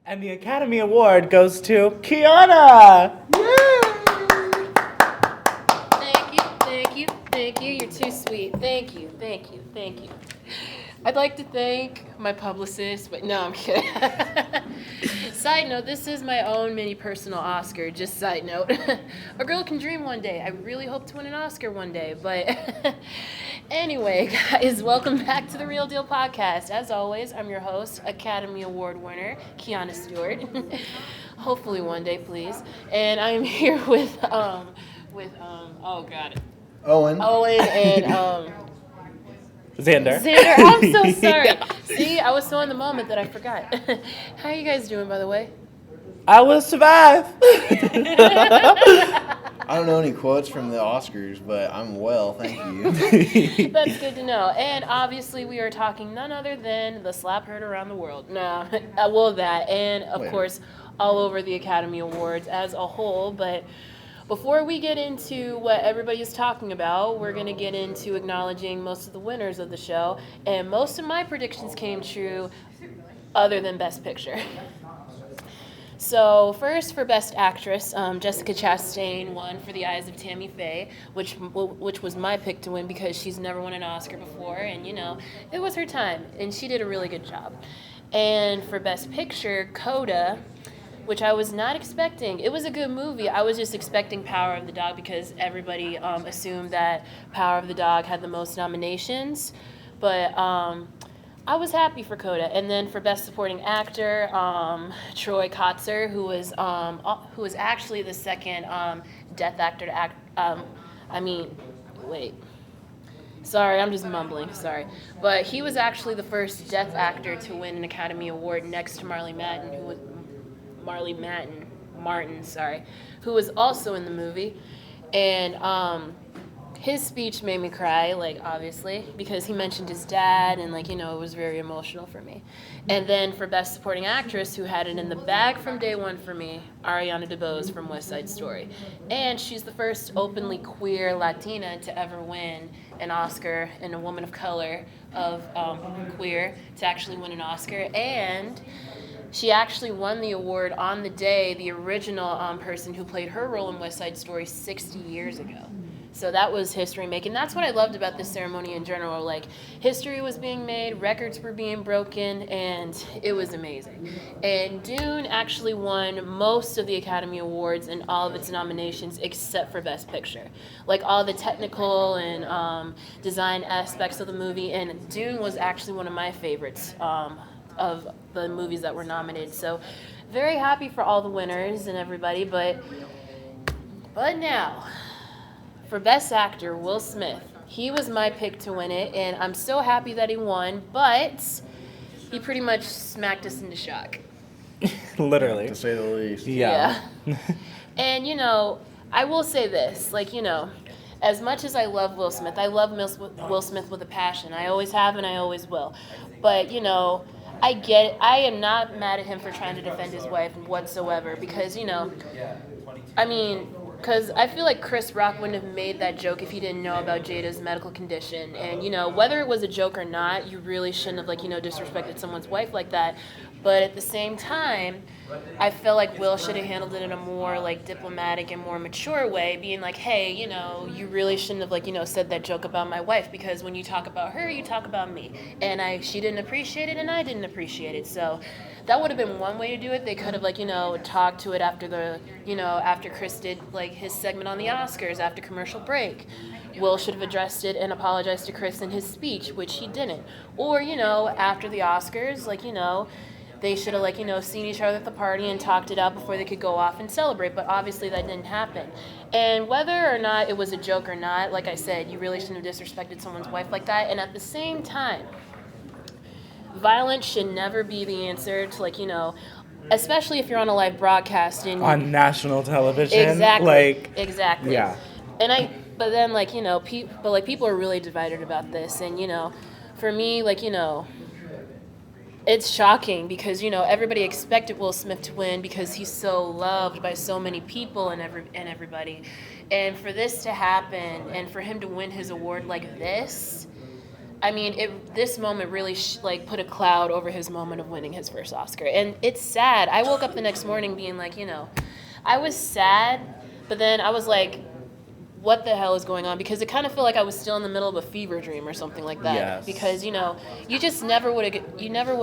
And the Academy Award goes to Kiana! Thank you. You're too sweet. Thank you. I'd like to thank my publicist, but no, I'm kidding. Side note, this is my own mini personal Oscar, just side note. A girl can dream one day. I really hope to win an Oscar one day, but anyway, guys, welcome back to the Real Deal Podcast. As always, I'm your host, Academy Award winner, Kiana Stewart. Hopefully one day, please. And I'm here with oh god, Owen and Xander. I'm so sorry. Yeah. See, I was so in the moment that I forgot. How are you guys doing, by the way? I will survive. I don't know any quotes from the Oscars, but I'm well, thank you. That's good to know. And obviously, we are talking none other than the slap heard around the world. No, well, that. And, of course, all over the Academy Awards as a whole. But before we get into what everybody's talking about, we're going to get into acknowledging most of the winners of the show. And most of my predictions came true other than Best Picture. So first, for Best Actress, Jessica Chastain won for The Eyes of Tammy Faye, which was my pick to win because she's never won an Oscar before, and, you know, it was her time, and she did a really good job. And for Best Picture, Coda, which I was not expecting. It was a good movie. I was just expecting Power of the Dog because everybody assumed that Power of the Dog had the most nominations. But I was happy for Coda. And then for Best Supporting Actor, Troy Kotsur, who was actually the second deaf actor to act. Sorry, I'm just mumbling. Sorry. But he was actually the first deaf actor to win an Academy Award next to Marley Martin, who was also in the movie. And his speech made me cry, obviously, because he mentioned his dad, and, it was very emotional for me. And then for Best Supporting Actress, who had it in the bag from day one for me, Ariana Dubose from West Side Story. And she's the first openly queer Latina to ever win an Oscar, and a woman of color of queer to actually win an Oscar. And she actually won the award on the day the original person who played her role in West Side Story 60 years ago. So that was history making. That's what I loved about this ceremony in general. History was being made, records were being broken, and it was amazing. And Dune actually won most of the Academy Awards and all of its nominations except for Best Picture. All the technical and design aspects of the movie. And Dune was actually one of my favorites of the movies that were nominated. So very happy for all the winners and everybody. But now, for Best Actor, Will Smith. He was my pick to win it, and I'm so happy that he won, but he pretty much smacked us into shock. Literally. To say the least. Yeah. And, I will say this, as much as I love Will Smith, I love Will Smith with a passion. I always have and I always will. But, I am not mad at him for trying to defend his wife whatsoever because, because I feel like Chris Rock wouldn't have made that joke if he didn't know about Jada's medical condition. And, whether it was a joke or not, you really shouldn't have, disrespected someone's wife like that. But at the same time, I feel like Will should have handled it in a more, diplomatic and more mature way, being like, hey, you really shouldn't have, said that joke about my wife, because when you talk about her, you talk about me. And she didn't appreciate it, and I didn't appreciate it. So that would have been one way to do it. They could have, talked to it after after Chris did, his segment on the Oscars, after commercial break. Will should have addressed it and apologized to Chris in his speech, which he didn't. Or, after the Oscars, they should have, seen each other at the party and talked it out before they could go off and celebrate. But obviously that didn't happen. And whether or not it was a joke or not, like I said, you really shouldn't have disrespected someone's wife like that. And at the same time, violence should never be the answer to, especially if you're on a live broadcast. On national television. Exactly. Yeah. But then, people are really divided about this. And, for me, it's shocking because, everybody expected Will Smith to win because he's so loved by so many people and everybody. And for this to happen and for him to win his award like this, I mean, this moment really put a cloud over his moment of winning his first Oscar, and it's sad. I woke up the next morning being like, I was sad, but then I was like, what the hell is going on? Because it kind of felt like I was still in the middle of a fever dream or something like that. Yes. Because you just never would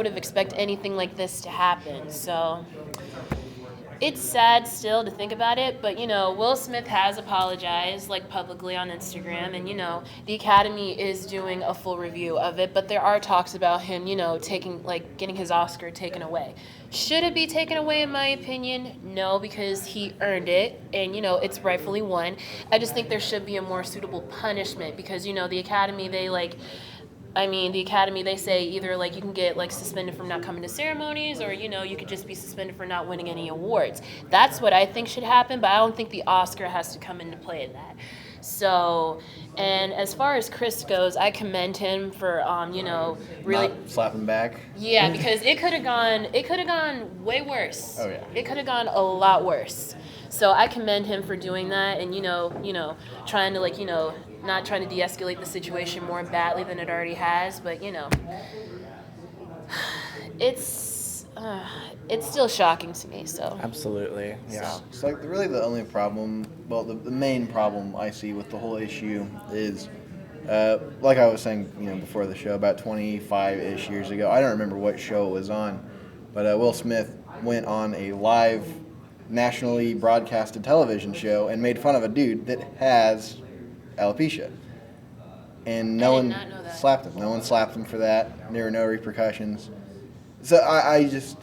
have expected anything like this to happen. So it's sad still to think about it, but Will Smith has apologized publicly on Instagram, and the Academy is doing a full review of it, but there are talks about him getting his Oscar taken away. Should it be taken away? In my opinion, no, because he earned it, and it's rightfully won. I just think there should be a more suitable punishment, because the Academy, the Academy, they say either you can get suspended from not coming to ceremonies, or you could just be suspended for not winning any awards. That's what I think should happen, but I don't think the Oscar has to come into play in that. So, and as far as Chris goes, I commend him for really not slapping back. Yeah, because it could have gone way worse. Oh yeah. It could have gone a lot worse. So I commend him for doing that, and trying to not trying to de-escalate the situation more badly than it already has, but it's still shocking to me. So Absolutely, yeah. It's really the only problem, well, the main problem I see with the whole issue is, like I was saying, before the show, about 25-ish years ago, I don't remember what show it was on, but Will Smith went on a live, nationally broadcasted television show and made fun of a dude that has alopecia. And no one slapped him. No one slapped him for that. There were no repercussions. So I just,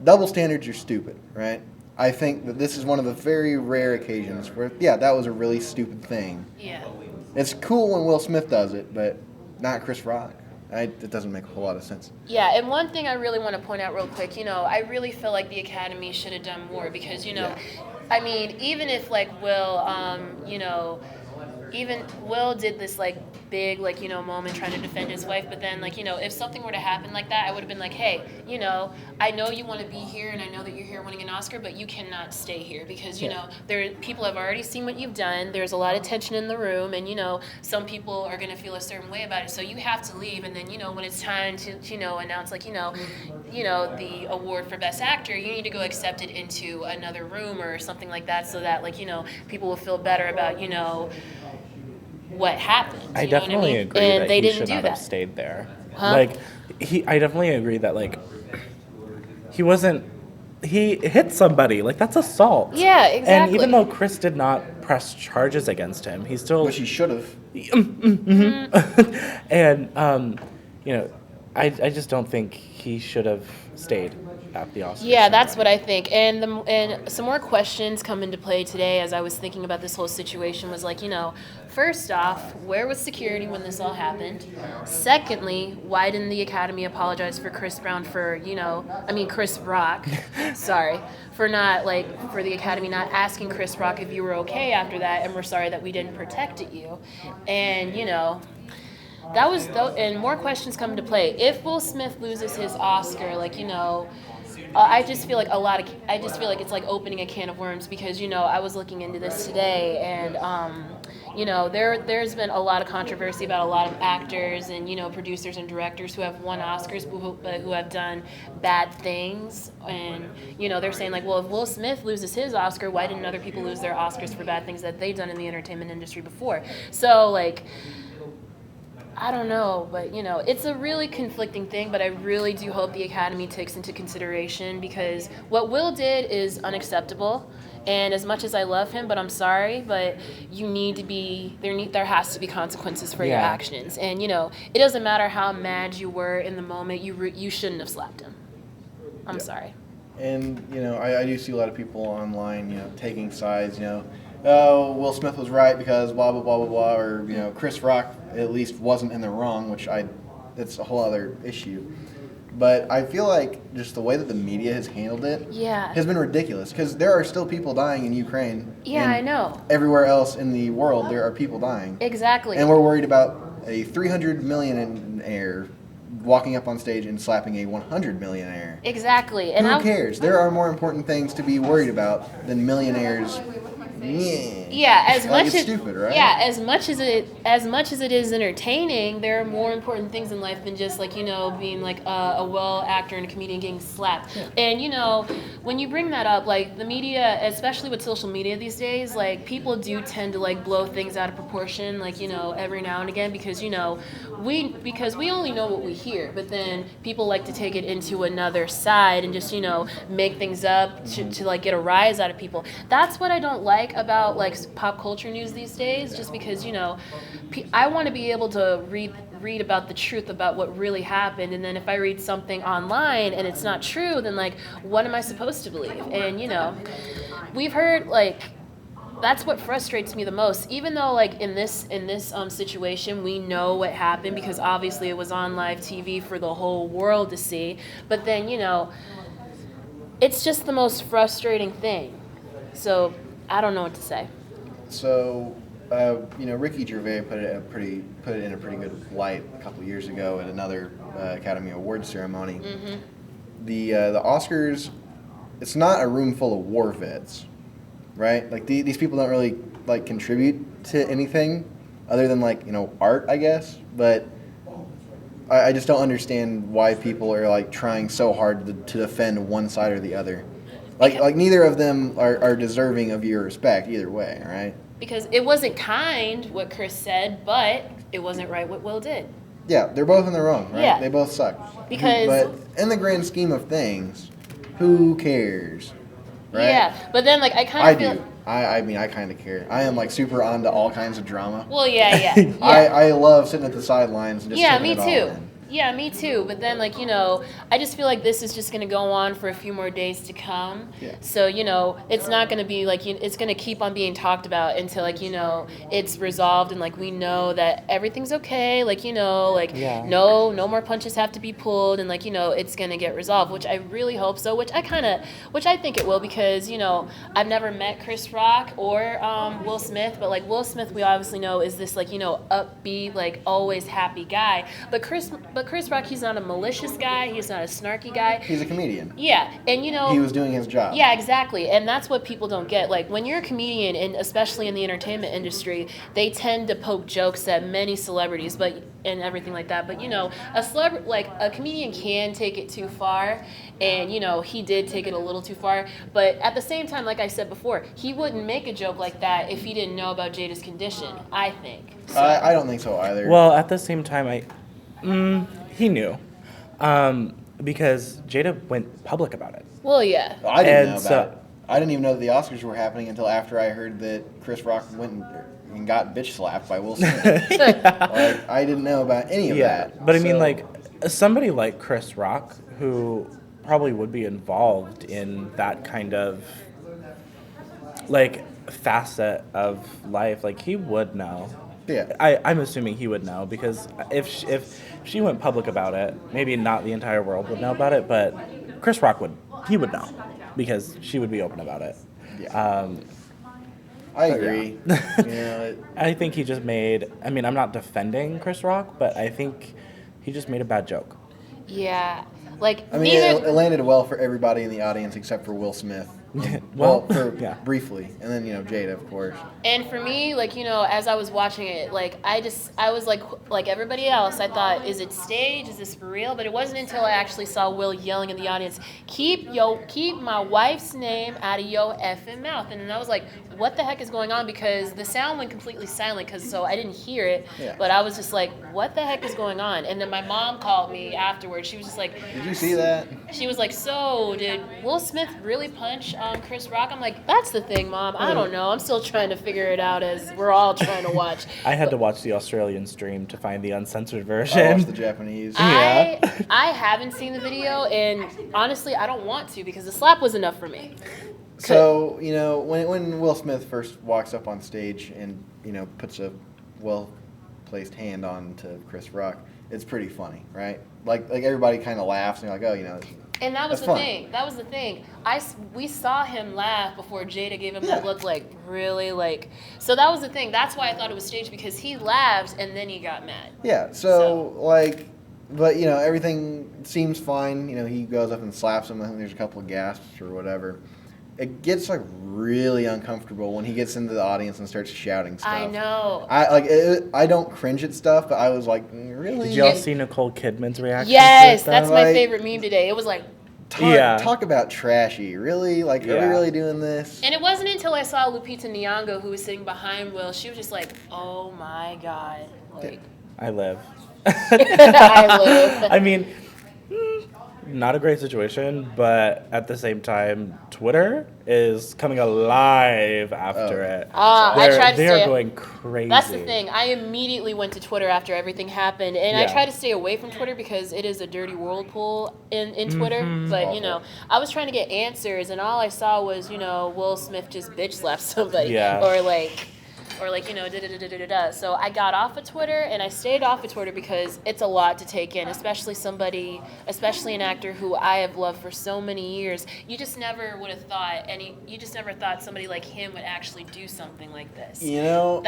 double standards are stupid, right? I think that this is one of the very rare occasions where, yeah, that was a really stupid thing. Yeah. It's cool when Will Smith does it, but not Chris Rock. It doesn't make a whole lot of sense. Yeah, and one thing I really want to point out real quick, I really feel like the Academy should have done more, because, I mean, even if Will, even Will did this big moment trying to defend his wife, but then if something were to happen like that, I would have been like, hey, I know you want to be here, and I know that you're here winning an Oscar, but you cannot stay here, because people have already seen what you've done. There's a lot of tension in the room, and some people are going to feel a certain way about it, so you have to leave. And then when it's time to announce the award for Best Actor, you need to go accept it into another room or something like that, so that people will feel better about what happened. I definitely agree and that they he didn't should do not that. have stayed there. Huh? I definitely agree that he hit somebody. That's assault. Yeah, exactly. And even though Chris did not press charges against him, he still. Which he should have. And I just don't think he should have stayed at the Oscars. Yeah, that's what I think. And some more questions come into play today as I was thinking about this whole situation was first off, where was security when this all happened? Secondly, why didn't the Academy apologize for Chris Rock, sorry, for the Academy not asking Chris Rock if you were okay after that, and we're sorry that we didn't protect you. And, that was, and more questions come into play. If Will Smith loses his Oscar, I just feel like it's opening a can of worms, because I was looking into this today, and there's been a lot of controversy about a lot of actors and producers and directors who have won Oscars but who have done bad things, and they're saying well, if Will Smith loses his Oscar, why didn't other people lose their Oscars for bad things that they've done in the entertainment industry before? So I don't know, but it's a really conflicting thing, but I really do hope the Academy takes into consideration, because what Will did is unacceptable, and as much as I love him, but I'm sorry, but there has to be consequences for your actions. And it doesn't matter how mad you were in the moment, you shouldn't have slapped him. I'm sorry. And I do see a lot of people online taking sides, oh, Will Smith was right because blah, blah, blah, blah, blah, or, Chris Rock at least wasn't in the wrong, which it's a whole other issue. But I feel like just the way that the media has handled it has been ridiculous, because there are still people dying in Ukraine. Yeah, I know. Everywhere else in the world, there are people dying. Exactly. And we're worried about a 300 millionaire walking up on stage and slapping a 100 millionaire. Exactly. And who cares? There are more important things to be worried about than millionaires. Yeah. me. Yeah, as Like, much it's as stupid, right? yeah, as much as it is entertaining, there are more important things in life than just like being like a well actor and a comedian getting slapped. Yeah. And when you bring that up, like the media, especially with social media these days, like people do tend to like blow things out of proportion, like every now and again because we only know what we hear, but then people like to take it into another side and just make things up to like get a rise out of people. That's what I don't like about like pop culture news these days, just because I want to be able to read about the truth about what really happened, and then if I read something online and it's not true, then like what am I supposed to believe? And we've heard like that's what frustrates me the most, even though like in this situation we know what happened because obviously it was on live TV for the whole world to see, but then it's just the most frustrating thing. So I don't know what to say. So, Ricky Gervais put it in a pretty good light a couple years ago at another Academy Awards ceremony. Mm-hmm. The Oscars, it's not a room full of war vets, right? Like these people don't really like contribute to anything other than like art, I guess. But I just don't understand why people are like trying so hard to defend one side or the other. Like neither of them are deserving of your respect either way, right? Because it wasn't kind what Chris said, but it wasn't right what Will did. Yeah, they're both in the wrong, right? Yeah. They both suck. Because but in the grand scheme of things, who cares? Right? Yeah, but then like I kind of feel. do. I mean, I kind of care. I am like super onto all kinds of drama. Well, yeah. I love sitting at the sidelines and just Yeah, taking me it all too. in. Yeah, me too. But then, like, I just feel like this is just going to go on for a few more days to come. Yeah. So, it's not going to be like, it's going to keep on being talked about until, like, it's resolved and, like, we know that everything's okay. Like, Yeah. no more punches have to be pulled and, like, it's going to get resolved, which I really hope so, which I think it will because, I've never met Chris Rock or Will Smith, but, like, Will Smith, we obviously know is this, like, upbeat, like, always happy guy. But Chris Rock, he's not a malicious guy. He's not a snarky guy. He's a comedian. Yeah, and He was doing his job. Yeah, exactly, and that's what people don't get. Like when you're a comedian, and especially in the entertainment industry, they tend to poke jokes at many celebrities, and everything like that. But a comedian can take it too far, and he did take it a little too far. But at the same time, like I said before, he wouldn't make a joke like that if he didn't know about Jada's condition. I think. So. I don't think so either. Well, at the same time, he knew, because Jada went public about it. Well, yeah. I didn't know And about it. I didn't even know that the Oscars were happening until after I heard that Chris Rock went and got bitch slapped by Will Smith. Like, I didn't know about any of that. But I mean, So- like, somebody like Chris Rock, who probably would be involved in that kind of, like, facet of life, like, he would know. Yeah. I'm assuming he would know, because if she went public about it, maybe not the entire world would know about it, but Chris Rock would know, because she would be open about it. Yeah. I agree. I think he just made, I mean, I'm not defending Chris Rock, but I think he just made a bad joke. Yeah. Like, I mean, it landed well for everybody in the audience except for Will Smith. Briefly, and then Jada, of course. And for me, like, as I was watching it, like, I was like everybody else, I thought, is it staged? Is this for real? But it wasn't until I actually saw Will yelling in the audience, keep my wife's name out of your effing mouth. And then I was like, what the heck is going on? Because the sound went completely silent, so I didn't hear it. Yeah. But I was just like, what the heck is going on? And then my mom called me afterwards. She was just like, Did you see that? She was like, so did Will Smith really punch Chris Rock? I'm like, that's the thing, Mom. I don't know. I'm still trying to figure it out as we're all trying to watch. I had to watch the Australian stream to find the uncensored I version. watched the Japanese. I haven't seen the video, and honestly, I don't want to because the slap was enough for me. So, when Will Smith first walks up on stage and, puts a well-placed hand on to Chris Rock, it's pretty funny, right? Like everybody kind of laughs and you're like, oh, And that was that's the fun. thing. That was the thing. We saw him laugh before Jada gave him that look, like, really, like... So that was the thing. That's why I thought it was staged, because he laughed and then he got mad. Yeah, but, everything seems fine. He goes up and slaps him. I think there's a couple of gasps or whatever. it gets like really uncomfortable when he gets into the audience and starts shouting stuff. I know. I don't cringe at stuff, but I was like, really? Did y'all see Nicole Kidman's reaction? Yes, to that's that? my Like- favorite meme today. It was like, Talk about trashy. Really? Like, are we Yeah. really doing this? and it wasn't until I saw Lupita Nyong'o, who was sitting behind Will, she was just like, oh my God. Like, I live. I live. I mean, not a great situation, but at the same time, Twitter is coming alive after it. I tried to They stay. are going crazy. That's the thing. I immediately went to Twitter after everything happened, and I Yeah. try to stay away from Twitter because it is a dirty whirlpool in Twitter. Mm-hmm. But you know, I was trying to get answers, and all I saw was Will Smith just bitch slapped somebody, Yeah. or like da da da da da da. So I got off of Twitter, and I stayed off of Twitter because it's a lot to take in, especially an actor who I have loved for so many years. You just never would have thought you just never thought somebody like him would actually do something like this. You know,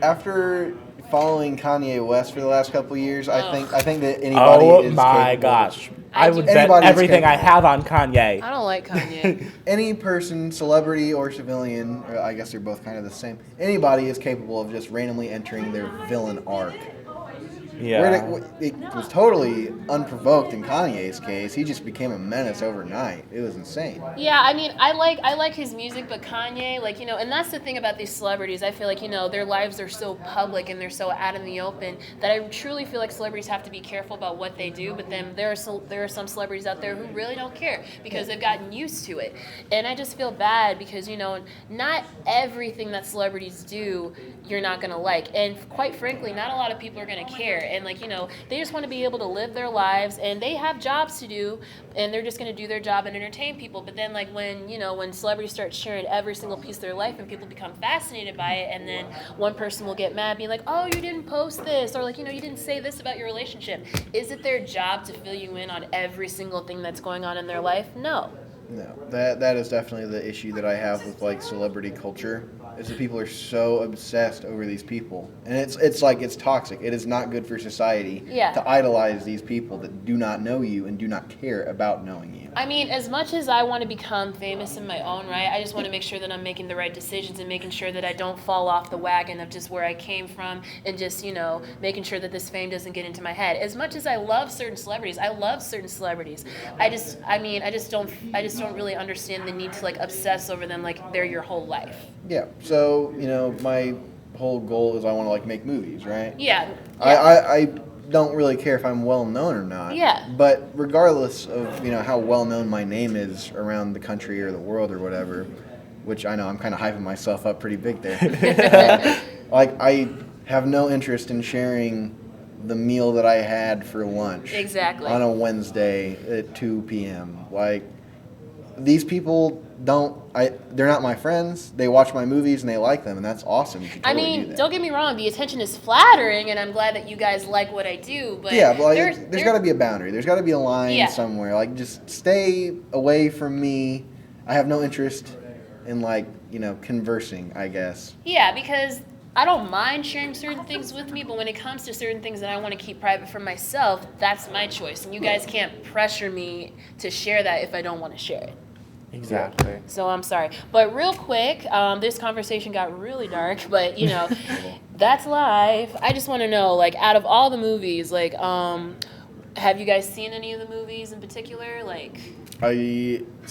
After following Kanye West for the last couple of years, I think that anybody Oh is my capable. gosh. I I do- would bet Anybody's everything I capable. have on Kanye. I don't like Kanye. Any person, celebrity or civilian, or I guess they're both kind of the same. Anybody is capable of just randomly entering their villain arc. Yeah. It was totally unprovoked in Kanye's case. He just became a menace overnight. It was insane. Yeah, I mean, I like his music, but Kanye, and that's the thing about these celebrities. I feel like, their lives are so public and they're so out in the open that I truly feel like celebrities have to be careful about what they do. But then there are some celebrities out there who really don't care because they've gotten used to it. And I just feel bad because, not everything that celebrities do you're not going to like. And quite frankly, not a lot of people are going to care. And they just want to be able to live their lives, and they have jobs to do, and they're just going to do their job and entertain people. But then when celebrities start sharing every single piece of their life and people become fascinated by it, and then one person will get mad being like, oh, you didn't post this, or you didn't say this about your relationship. Is it their job to fill you in on every single thing that's going on in their life? No. No, that is definitely the issue that I have with celebrity culture. Is that people are so obsessed over these people, and it's toxic. It is not good for society to idolize these people that do not know you and do not care about knowing you. I mean, as much as I want to become famous in my own right, I just want to make sure that I'm making the right decisions and making sure that I don't fall off the wagon of just where I came from, and just making sure that this fame doesn't get into my head. As much as I love certain celebrities, I just don't really understand the need to obsess over them like they're your whole life. Yeah. So my whole goal is I want to make movies, right? Yeah. I don't really care if I'm well known or not. Yeah. But regardless of how well known my name is around the country or the world or whatever, which I know I'm kind of hyping myself up pretty big there. I have no interest in sharing the meal that I had for lunch. Exactly. On a Wednesday at 2 p.m. These people they're not my friends. They watch my movies and they like them, and that's awesome. You should totally do that. Don't get me wrong, the attention is flattering, and I'm glad that you guys like what I do, but yeah, but there's got to be a boundary. There's got to be a line somewhere. Just stay away from me. I have no interest in conversing, I guess. Yeah, because I don't mind sharing certain things with me, but when it comes to certain things that I want to keep private for myself, that's my choice. And you guys can't pressure me to share that if I don't want to share it. Exactly. So I'm sorry. But real quick, this conversation got really dark, but that's life. I just want to know, out of all the movies, have you guys seen any of the movies in particular? I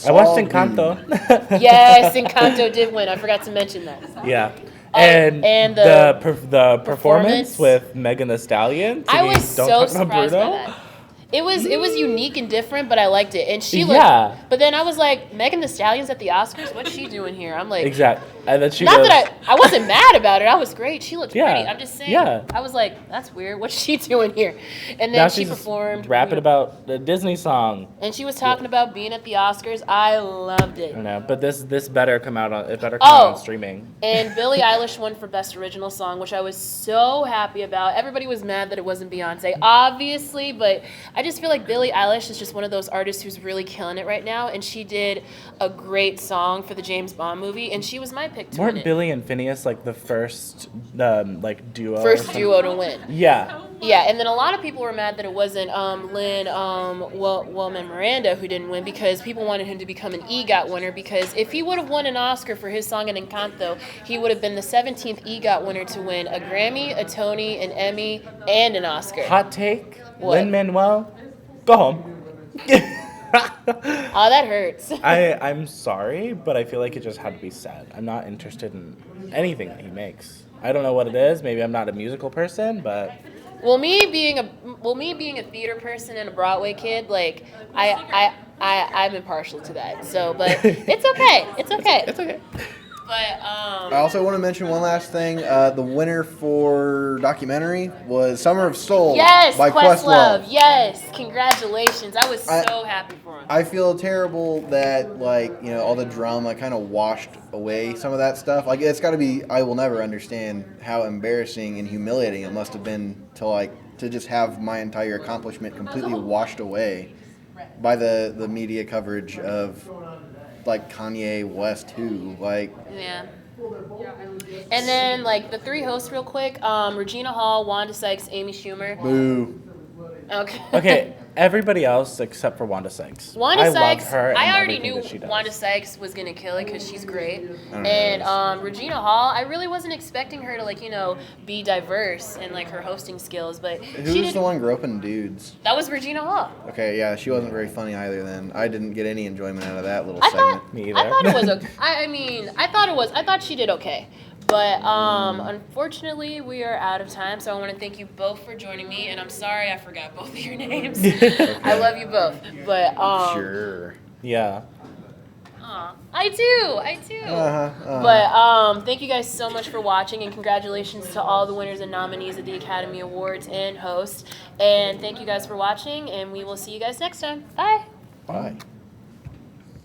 watched Encanto. Yes, Encanto did win. I forgot to mention that. Yeah. And the performance performance with Megan Thee Stallion. I was Don't so Talk About surprised by Bruno. that. It was unique and different, but I liked it. And she looked. Yeah. But then I was like, Megan Thee Stallion's at the Oscars. What's she doing here? I'm like, Exactly. And then she not goes, that I wasn't mad about it. I was great. She looked Yeah. pretty. I'm just saying. Yeah. I was like, that's weird. What's she doing here? And now then she she's performed. rapping about the Disney song. And she was talking about being at the Oscars. I loved it. I know, but this better come out on streaming. And Billie Eilish won for Best Original Song, which I was so happy about. Everybody was mad that it wasn't Beyonce, obviously, but I just feel like Billie Eilish is just one of those artists who's really killing it right now, and she did a great song for the James Bond movie, and she was my pick to win Weren't it. Billy and Phineas the first duo? First duo to win. Yeah. Yeah, and then a lot of people were mad that it wasn't Lin Wellman Miranda who didn't win because people wanted him to become an EGOT winner because if he would have won an Oscar for his song in Encanto, he would have been the 17th EGOT winner to win a Grammy, a Tony, an Emmy, and an Oscar. Hot take. What? Lin-Manuel, go home. Oh, that hurts. I'm sorry, but I feel like it just had to be said. I'm not interested in anything that he makes. I don't know what it is. Maybe I'm not a musical person, but Well, me being a theater person and a Broadway kid, like I'm impartial to that. So, but it's okay. It's okay. it's okay. But I also want to mention one last thing. The winner for documentary was Summer of Soul yes, by Questlove. Yes, congratulations. I was so happy for him. I feel terrible that, like, you know, all the drama kind of washed away some of that stuff. Like, it's got to be, I will never understand how embarrassing and humiliating it must have been to just have my entire accomplishment completely washed away by the media coverage of, like, Kanye West too. Like, Yeah. And then, like, the three hosts real quick. Regina Hall, Wanda Sykes, Amy Schumer. boo. Okay. Okay, everybody else except for Wanda Sykes. Wanda I Sykes, love her and I already everything knew that she does. Wanda Sykes was going to kill it because she's great. don't know And Regina Hall, I really wasn't expecting her to, like, you know, be diverse in, like, her hosting skills. But she Who's did. the one groping dudes? That was Regina Hall. Okay, yeah, she wasn't very funny either then. I didn't get any enjoyment out of that little I segment. thought, Me I either. thought it was okay. I thought she did okay. But unfortunately, we are out of time. So I want to thank you both for joining me. And I'm sorry I forgot both of your names. I love you both. But Sure. Yeah. I do. Uh-huh. But thank you guys so much for watching, and congratulations to all the winners and nominees at the Academy Awards and hosts. And thank you guys for watching, and we will see you guys next time. Bye. Bye.